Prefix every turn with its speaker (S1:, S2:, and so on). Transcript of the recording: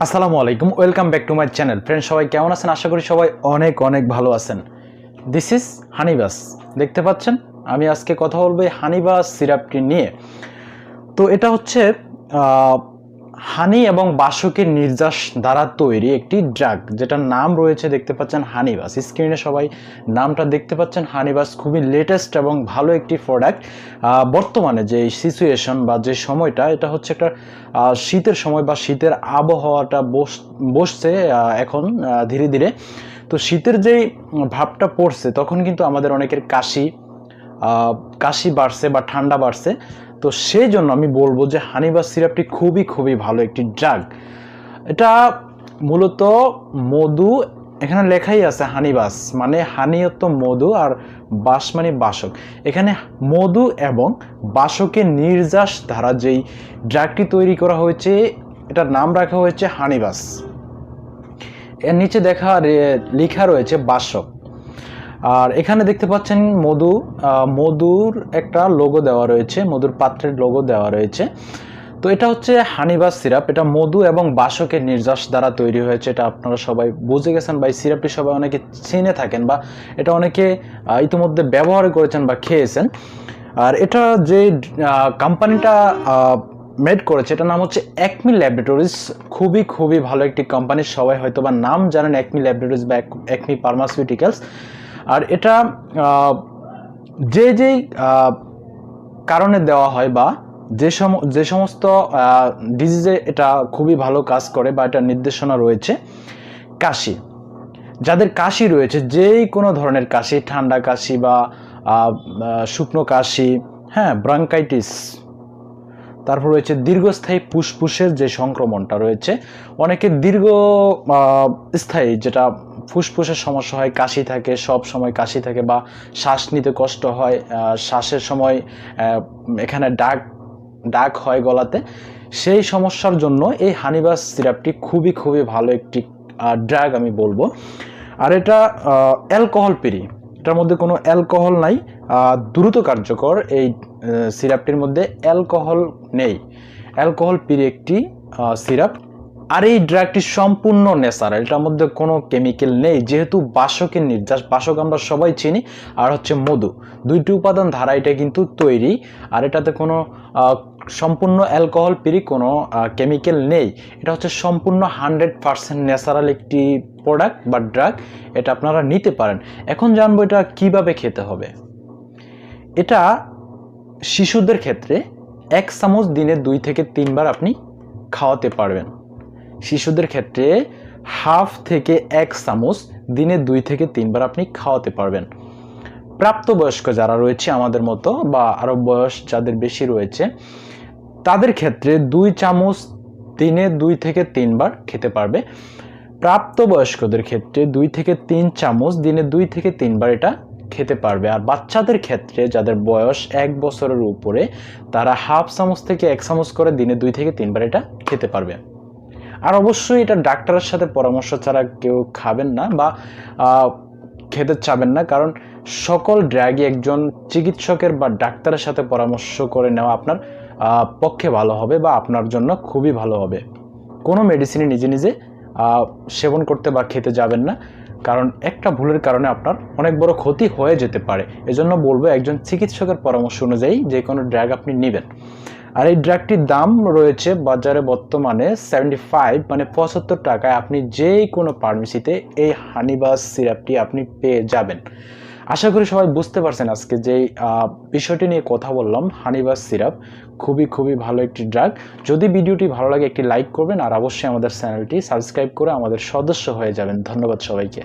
S1: আসসালামু আলাইকুম, welcome back to my channel. Friend, সবাই কেমন আছেন? আশা করি সবাই অনেক অনেক ভালো আছেন। This is Honeybus. দেখতে পাচ্ছেন আমি আজকে কথা বলবো এই হানিবাস সিরাপটি নিয়ে। তো এটা হচ্ছে হানি এবং বাসকের নির্যাস দ্বারা তৈরি একটি ড্রাগ, যেটার নাম রয়েছে দেখতে পাচ্ছেন হানিবাস। স্ক্রিনে সবাই নামটা দেখতে পাচ্ছেন হানিবাস। খুবই লেটেস্ট এবং ভালো একটি প্রোডাক্ট। বর্তমানে যে সিচুয়েশন বা যে সময়টা, এটা হচ্ছে একটা শীতের সময় বা শীতের আবহাওয়াটা বসছে এখন ধীরে ধীরে। তো শীতের যেই ভাবটা পড়ছে তখন কিন্তু আমাদের অনেকের কাশি বাড়ছে বা ঠান্ডা বাড়ছে। তো সেই জন্য আমি বলবো যে হানিবাস সিরাপটি খুবই খুবই ভালো একটি ড্রাগ। এটা মূলত মধু, এখানে লেখাই আছে হানিবাস মানে হানি হতো মধু আর বাস মানে বাসক। এখানে মধু এবং বাসকের নির্যাস দ্বারা যেই ড্রাগটি তৈরি করা হয়েছে এটার নাম রাখা হয়েছে হানিবাস। এর নিচে লেখা রয়েছে বাসক। আর এখানে দেখতে পাচ্ছেন মধুর একটা লোগো দেওয়া রয়েছে, মধুর পাত্রের লোগো দেওয়া রয়েছে। তো এটা হচ্ছে হানিবাস সিরাপ। এটা মধু এবং বাসকের নির্যাস দ্বারা তৈরি হয়েছে। এটা আপনারা সবাই বুঝে গেছেন বা এই সিরাপটি সবাই অনেকে চিনে থাকেন বা এটা অনেকে ইতিমধ্যে ব্যবহার করেছেন বা খেয়েছেন। আর এটা যে কোম্পানিটা মেড করেছে এটার নাম হচ্ছে অ্যাকমি ল্যাবরেটরিজ। খুবই খুবই ভালো একটি কোম্পানি, সবাই হয়তো বা নাম জানেন অ্যাকমি ল্যাবরেটরিজ বা অ্যাকমি ফার্মাসিউটিক্যালস। আর এটা যেই কারণে দেওয়া হয় বা যে সমস্ত ডিজিজে এটা খুবই ভালো কাজ করে বা এটা নির্দেশনা রয়েছে। যাদের কাশি রয়েছে, যেই কোনো ধরনের কাশি, ঠান্ডা কাশি বা শুকনো কাশি, হ্যাঁ, ব্রঙ্কাইটিস, তারপর রয়েছে দীর্ঘস্থায়ী ফুসফুসের যে সংক্রমণটা রয়েছে, অনেকের দীর্ঘস্থায়ী যেটা ফুসফুসের সমস্যা হয়, কাশি থাকে, সব সময় কাশি থাকে বা শ্বাস নিতে কষ্ট হয়, শ্বাসের সময় এখানে ডাক হয় গলাতে, সেই সমস্যার জন্য এই হানিবাস সিরাপটি খুবই খুবই ভালো একটি ড্রাগ আমি বলবো। আর এটা অ্যালকোহল ফ্রি, এটার মধ্যে কোনো অ্যালকোহল নাই, দ্রুত কার্যকর। এই সিরাপটির মধ্যে অ্যালকোহল নেই, অ্যালকোহল ফ্রি একটি সিরাপ। আর এই ড্রাগটি সম্পূর্ণ ন্যাচারাল, এটার মধ্যে কোনো কেমিক্যাল নেই। যেহেতু বাসকের নির্যাস, বাসক আমরা সবাই চিনি, আর হচ্ছে মধু, দুইটি উপাদান ধারা এটা কিন্তু তৈরি। আর এটাতে কোনো সম্পূর্ণ অ্যালকোহল ফ্রি কোনো কেমিক্যাল নেই। এটা হচ্ছে সম্পূর্ণ 100% ন্যাচারাল একটি প্রোডাক্ট বা ড্রাগ। এটা আপনারা নিতে পারেন। এখন জানবো এটা কিভাবে খেতে হবে। এটা শিশুদের ক্ষেত্রে 1 চামচ দিনে 2 থেকে 3 বার আপনি খাওয়াতে পারবেন। শিশুদের ক্ষেত্রে হাফ থেকে 1 চামচ দিনে 2 থেকে 3 বার আপনি খাওয়াতে পারবেন। প্রাপ্তবয়স্ক যারা রয়েছে আমাদের মতো বা আরও বয়স যাদের বেশি রয়েছে, তাদের ক্ষেত্রে 2 চামচ দিনে 2 থেকে 3 বার খেতে পারবে। প্রাপ্তবয়স্কদের ক্ষেত্রে 2 থেকে 3 চামচ দিনে 2 থেকে 3 বার এটা খেতে পারবে। আর বাচ্চাদের ক্ষেত্রে যাদের বয়স 1 বছরের উপরে, তারা হাফ চামচ থেকে 1 চামচ করে দিনে 2 থেকে 3 বার এটা খেতে পারবে। আর অবশ্যই এটা ডাক্তারের সাথে পরামর্শ ছাড়া কেউ খাবেন না বা খেতে চাবেন না, কারণ সকল ড্রাগই একজন চিকিৎসকের বা ডাক্তারের সাথে পরামর্শ করে নেওয়া আপনার পক্ষে ভালো হবে বা আপনার জন্য খুবই ভালো হবে। কোনো মেডিসিনই নিজে নিজে সেবন করতে বা খেতে যাবেন না, কারণ একটা ভুলের কারণে আপনার অনেক বড় ক্ষতি হয়ে যেতে পারে। এজন্য বলবো একজন চিকিৎসকের পরামর্শ অনুযায়ী যে কোনো ড্রাগ আপনি নেবেন। আর এই ড্রাগটির দাম রয়েছে বাজারে বর্তমানে 75 মানে 75 টাকায় আপনি যে কোনো ফার্মেসিতে এই হানিবাস সিরাপটি আপনি পেয়ে যাবেন। আশা করি সবাই বুঝতে পারছেন আজকে যে বিষয়টি নিয়ে কথা বললাম। হানিবাস সিরাপ খুবই খুবই ভালো একটি ড্রাগ। যদি ভিডিওটি ভালো লাগে একটি লাইক করবেন আর অবশ্যই আমাদের চ্যানেলটি সাবস্ক্রাইব করে আমাদের সদস্য হয়ে যাবেন। ধন্যবাদ সবাইকে।